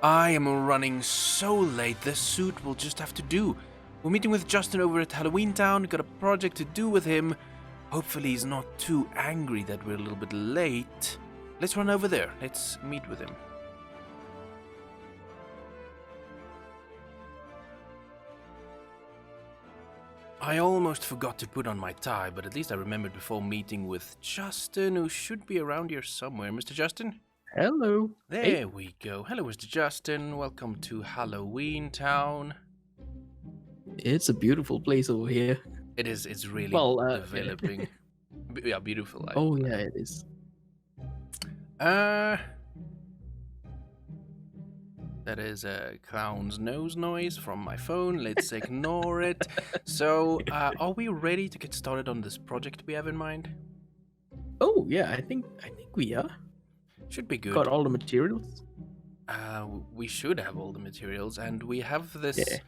I am running so late, this suit will just have to do. We're meeting with Justin over at Halloween Town, got a project to do with him. Hopefully he's not too angry that we're a little bit late. Let's run over there, let's meet with him. I almost forgot to put on my tie, but at least I remembered before meeting with Justin, who should be around here somewhere. Mr. Justin? Hello. There we go. Hello, Mr. Justin. Welcome to Halloween Town. It's a beautiful place over here. It's really developing. Yeah, beautiful. Yeah, it is. That is a clown's nose noise from my phone. Let's ignore it. So, are we ready to get started on this project we have in mind? Oh yeah, I think we are. Should be good. Got all the materials? We should have all the materials, and we have this. Yeah.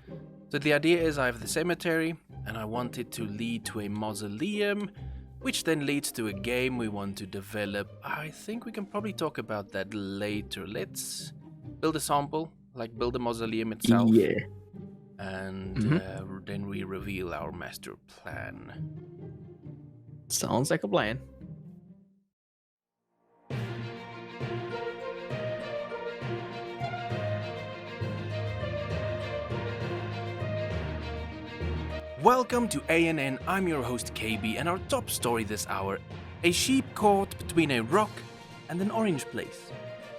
So the idea is I have the cemetery, and I want it to lead to a mausoleum, which then leads to a game we want to develop. I think we can probably talk about that later. Let's build a sample, like build a mausoleum itself. Yeah. And then we reveal our master plan. Sounds like a plan. Welcome to ANN, I'm your host KB, and our top story this hour, a sheep caught between a rock and an orange place.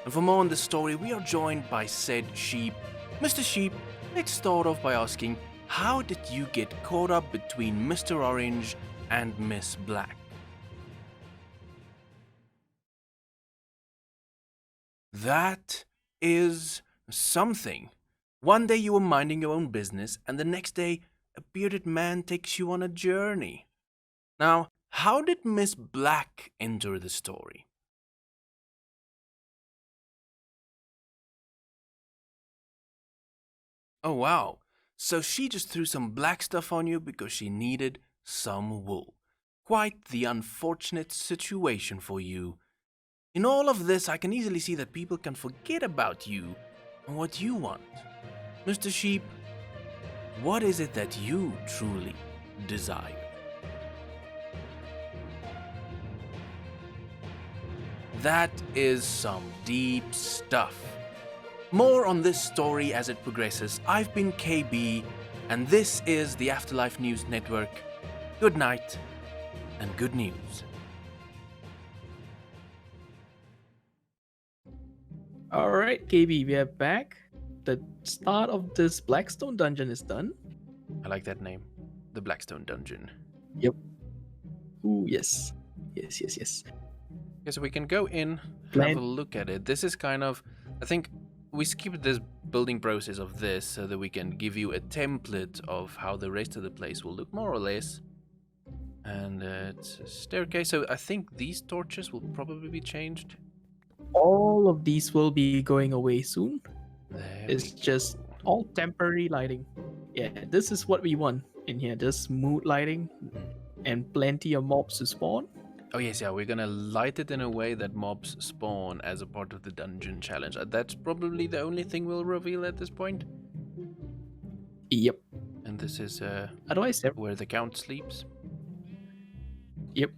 And for more on this story, we are joined by said sheep. Mr. Sheep, let's start off by asking, how did you get caught up between Mr. Orange and Miss Black? That is something. One day you were minding your own business, and the next day a bearded man takes you on a journey. Now, how did Miss Black enter the story? Oh wow, so she just threw some black stuff on you because she needed some wool. Quite the unfortunate situation for you. In all of this, I can easily see that people can forget about you and what you want. Mr. Sheep, what is it that you truly desire? That is some deep stuff. More on this story as it progresses. I've been KB, and this is the Afterlife News Network. Good night, and good news. Alright, KB, we are back. The start of this Blackstone Dungeon is done. I like that name. The Blackstone Dungeon. Yep. Ooh, yes. Yes. Okay, so we can go in, have a look at it. This is kind of, I think we skipped this building process of this so that we can give you a template of how the rest of the place will look, more or less. And it's a staircase, so I think these torches will probably be changed. All of these will be going away soon. It's There just all temporary lighting. Yeah, this is what we want in here. Just mood lighting and plenty of mobs to spawn. Oh yes, yeah, we're gonna light it in a way that mobs spawn as a part of the dungeon challenge. That's probably the only thing we'll reveal at this point. Yep. And this is Otherwise, where the count sleeps. Yep.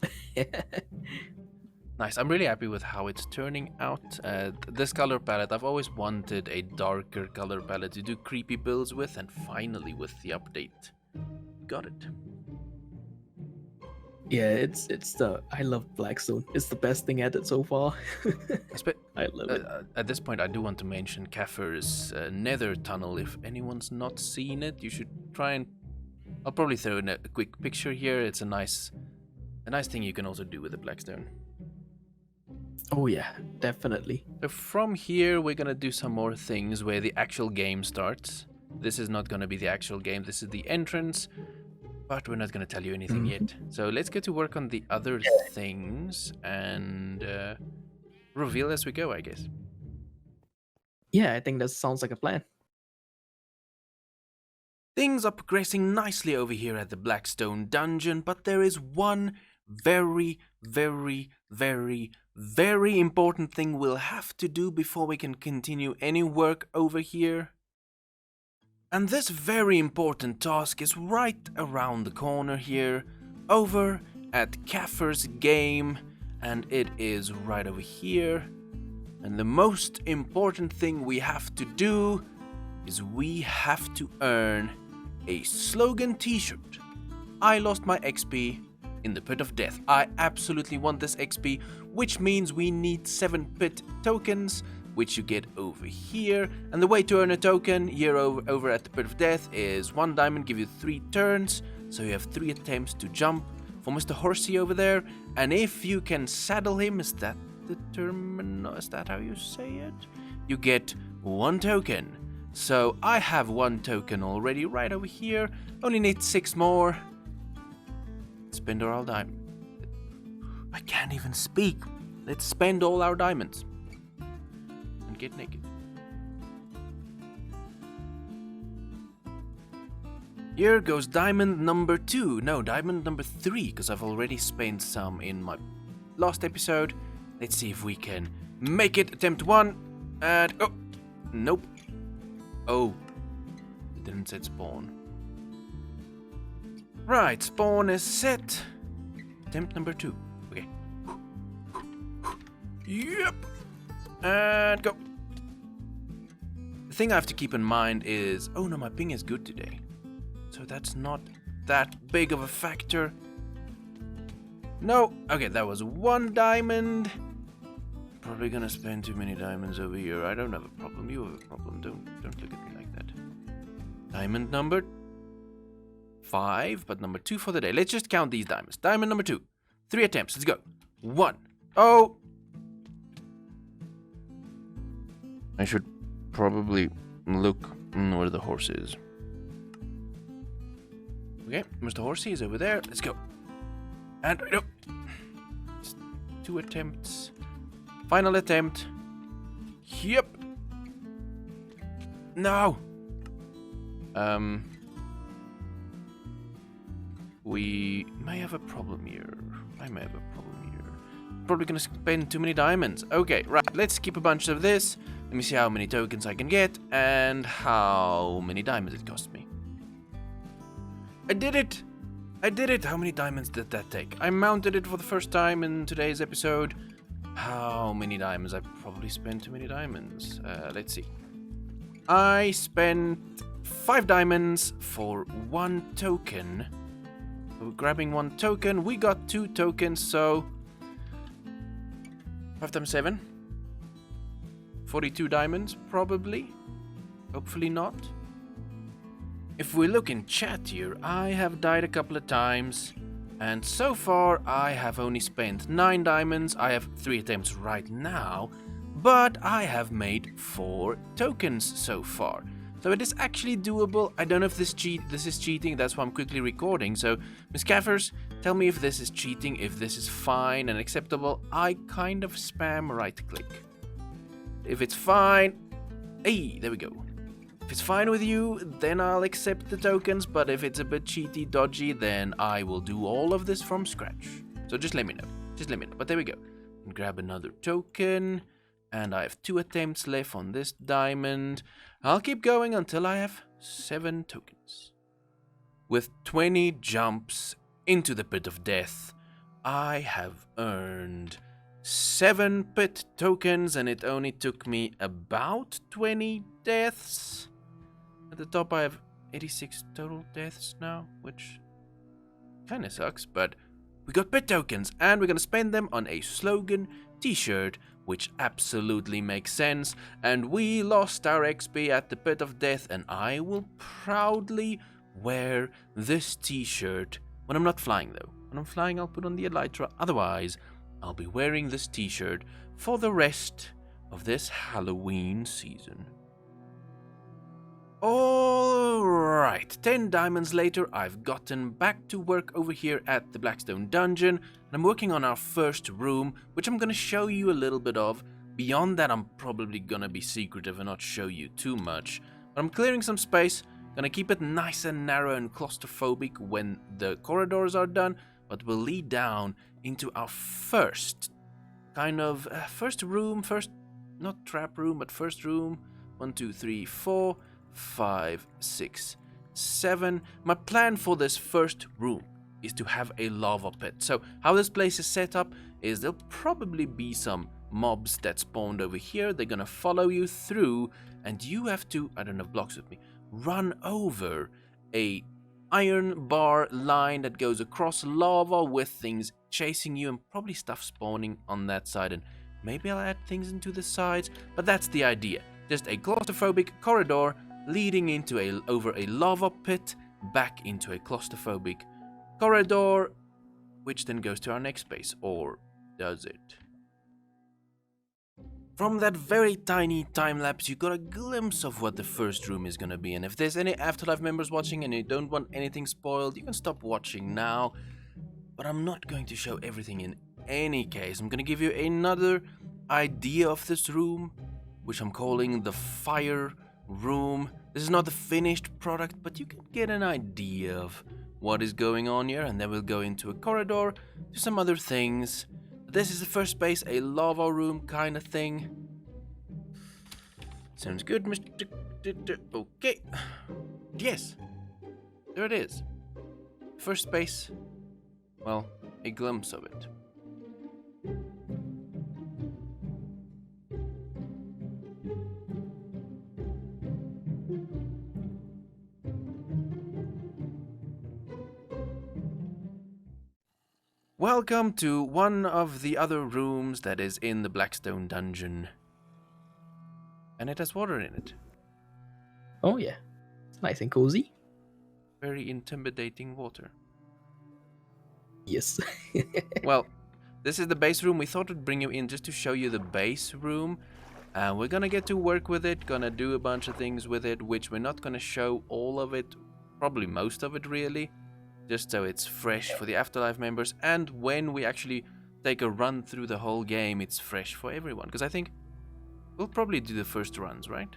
Nice, I'm really happy with how it's turning out. This color palette, I've always wanted a darker color palette to do creepy builds with, and finally with the update, got it. Yeah, it's I love Blackstone. It's the best thing at it so far. I love it. At this point, I do want to mention Kafir's nether tunnel. If anyone's not seen it, you should try and... I'll probably throw in a quick picture here. It's a nice thing you can also do with the Blackstone. Oh yeah, definitely. So from here, we're gonna do some more things where the actual game starts. This is not gonna be the actual game. This is the entrance. But we're not going to tell you anything yet. So let's get to work on the other things and reveal as we go, I guess. Yeah, I think that sounds like a plan. Things are progressing nicely over here at the Blackstone Dungeon, but there is one very, very, very, very important thing we'll have to do before we can continue any work over here. And this very important task is right around the corner here, over at Kaffer's game, and it is right over here. And the most important thing we have to do is we have to earn a slogan t-shirt. I lost my XP in the Pit of Death. I absolutely want this XP, which means we need 7 pit tokens, which you get over here. And the way to earn a token here over at the Pit of Death is 1 diamond, give you 3 turns, so you have 3 attempts to jump for Mr. Horsey over there. And if you can saddle him, is that the terminal? Is that how you say it? You get 1 token. So I have 1 token already right over here. Only need 6 more. Spend all our diamonds. I can't even speak. Let's spend all our diamonds. And get naked. Here goes diamond number 2. No, diamond number 3, because I've already spent some in my last episode. Let's see if we can make it. Attempt 1. And... oh! Nope. Oh. It didn't set spawn. Right, spawn is set. Attempt number 2. Okay. Yep. And go. The thing I have to keep in mind is... oh no, my ping is good today. So that's not that big of a factor. No. Okay, that was 1 diamond. Probably gonna spend too many diamonds over here. I don't have a problem. You have a problem. Don't look at me like that. Diamond number 5, but number 2 for the day. Let's just count these diamonds. Diamond number 2. 3 attempts. Let's go. 1. Oh. I should probably look where the horse is. Okay, Mr. Horsey is over there. Let's go. And no. 2 attempts. Final attempt. Yep. No. We may have a problem here. I may have a problem here. Probably gonna spend too many diamonds. Okay, right. Let's keep a bunch of this. Let me see how many tokens I can get and how many diamonds it cost me. I did it! I did it! How many diamonds did that take? I mounted it for the first time in today's episode. How many diamonds? I probably spent too many diamonds. Let's see. I spent 5 diamonds for 1 token. So grabbing 1 token. We got 2 tokens, so 5 times 7. 42 diamonds, probably. Hopefully not. If we look in chat here, I have died a couple of times. And so far, I have only spent 9 diamonds. I have 3 attempts right now. But I have made 4 tokens so far. So it is actually doable. I don't know if this is cheating. That's why I'm quickly recording. So, Miss Caffers, tell me if this is cheating, if this is fine and acceptable. I kind of spam right-click. If it's fine... hey, there we go. If it's fine with you, then I'll accept the tokens, but if it's a bit cheaty, dodgy, then I will do all of this from scratch. So just let me know. Just let me know. But there we go. And grab another token. And I have 2 attempts left on this diamond. I'll keep going until I have 7 tokens. With 20 jumps into the Pit of Death, I have earned 7 pit tokens, and it only took me about 20 deaths. At the top I have 86 total deaths now, which kinda sucks, but we got pit tokens, and we're gonna spend them on a slogan t-shirt, which absolutely makes sense. And we lost our XP at the Pit of Death, and I will proudly wear this t-shirt when I'm not flying though. When I'm flying, I'll put on the elytra. Otherwise, I'll be wearing this t-shirt for the rest of this Halloween season. Alright, 10 diamonds later, I've gotten back to work over here at the Blackstone Dungeon, and I'm working on our first room, which I'm gonna show you a little bit of. Beyond that, I'm probably gonna be secretive and not show you too much. But I'm clearing some space, gonna keep it nice and narrow and claustrophobic when the corridors are done, but we'll lead down into our first kind of first room, not trap room, but first room. 1, 2, 3, 4, 5, 6, 7. My plan for this first room is to have a lava pit. So how this place is set up is there'll probably be some mobs that spawned over here. They're gonna follow you through, and you have to, I don't have blocks with me, run over a iron bar line that goes across lava with things chasing you and probably stuff spawning on that side. And maybe I'll add things into the sides, but that's the idea. Just a claustrophobic corridor leading into over a lava pit, back into a claustrophobic corridor, which then goes to our next base, or does it? From that very tiny time lapse, you got a glimpse of what the first room is gonna be, and if there's any Afterlife members watching and you don't want anything spoiled, you can stop watching now. But I'm not going to show everything in any case. I'm gonna give you another idea of this room, which I'm calling the fire room. This is not the finished product, but you can get an idea of what is going on here, and then we'll go into a corridor to some other things. This is the first space, a lava room kind of thing. Sounds good, Mr. Okay. Yes. There it is. First space. Well, a glimpse of it. Welcome to one of the other rooms that is in the Blackstone Dungeon. And it has water in it. Oh yeah, it's nice and cozy. Very intimidating water. Yes. Well, this is the base room. We thought we'd bring you in just to show you the base room. We're gonna get to work with it, gonna do a bunch of things with it, which we're not gonna show all of it, probably most of it really. Just so it's fresh for the Afterlife members, and when we actually take a run through the whole game, it's fresh for everyone. Because I think we'll probably do the first runs, right?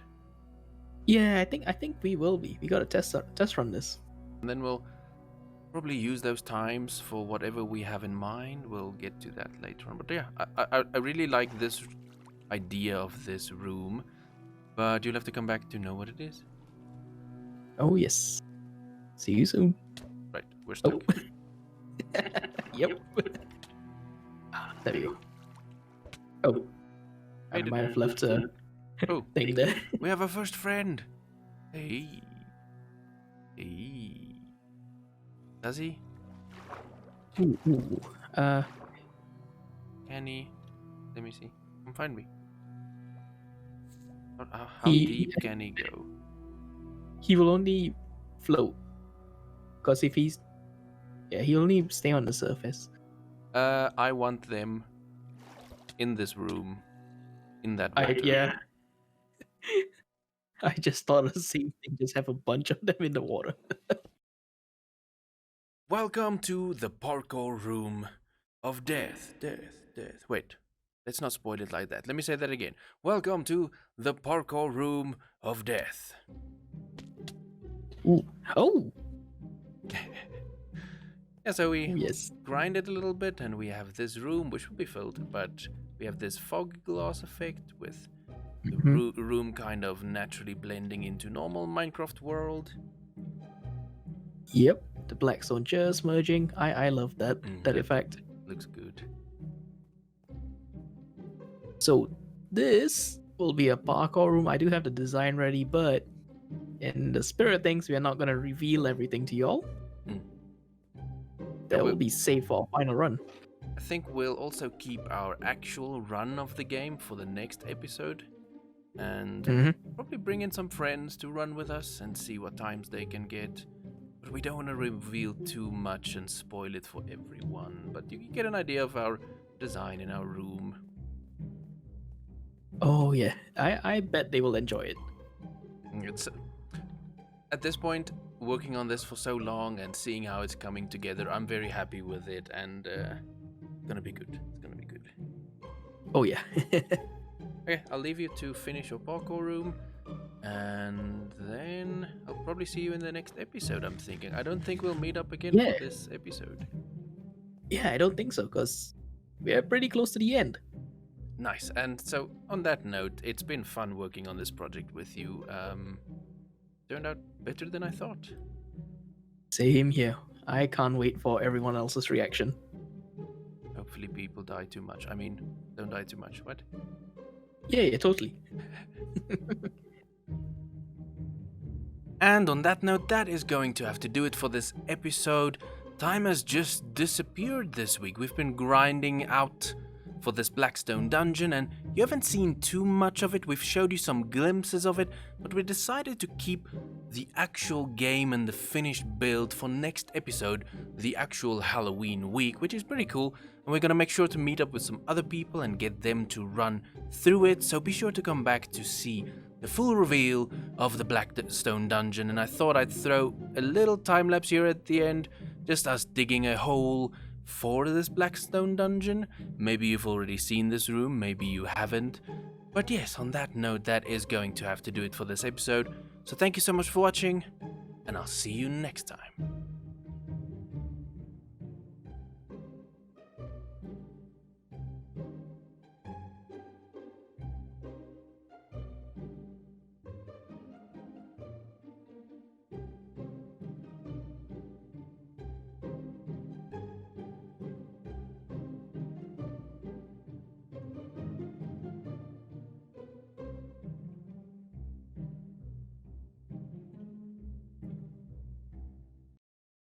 Yeah, I think we will be. We got to test run this. And then we'll probably use those times for whatever we have in mind. We'll get to that later on. But yeah, I really like this idea of this room, but you'll have to come back to know what it is. Oh yes. See you soon. Right, we're stuck. Oh. Yep. There we go. Oh. I might have left a thing there. We have a first friend. Hey. Hey. Does he? Ooh. Can he? Let me see. Come find me. How deep can he go? He will only float. Because if he's... Yeah, he'll only stay on the surface. I want them in this room. In that water. Yeah. I just thought of the same thing. Just have a bunch of them in the water. Welcome to the Parkour Room of Death. Death. Wait, let's not spoil it like that. Let me say that again. Welcome to the Parkour Room of Death. Ooh. Oh! Yeah, so we Yes. grind it a little bit, and we have this room, which will be filled, but we have this fog glass effect with the room kind of naturally blending into normal Minecraft world. Yep. The Blackstone just merging. I love that effect. Looks good. So this will be a parkour room. I do have the design ready, but in the spirit of things, we are not going to reveal everything to y'all. That will be safe for our final run. I think we'll also keep our actual run of the game for the next episode. And probably bring in some friends to run with us and see what times they can get. But we don't want to reveal too much and spoil it for everyone. But you can get an idea of our design in our room. Oh yeah, I bet they will enjoy it. It's at this point, working on this for so long and seeing how it's coming together, I'm very happy with it, and it's gonna be good. It's gonna be good. Oh yeah. Okay, I'll leave you to finish your parkour room, and then I'll probably see you in the next episode, I'm thinking. I don't think we'll meet up again for this episode. Yeah, I don't think so, because we are pretty close to the end. Nice. And so, on that note, it's been fun working on this project with you. Turned out better than I thought. Same here. I can't wait for everyone else's reaction. Hopefully people die too much. I mean, don't die too much. What? Yeah, totally. And on that note, that is going to have to do it for this episode. Time has just disappeared this week. We've been grinding out for this Blackstone Dungeon, and you haven't seen too much of it. We've showed you some glimpses of it, but we decided to keep the actual game and the finished build for next episode, the actual Halloween week, which is pretty cool. And we're gonna make sure to meet up with some other people and get them to run through it, so be sure to come back to see the full reveal of the Blackstone Dungeon. And I thought I'd throw a little time lapse here at the end, just us digging a hole for this Blackstone Dungeon. Maybe you've already seen this room, maybe you haven't. But yes, on that note, that is going to have to do it for this episode. So thank you so much for watching, and I'll see you next time.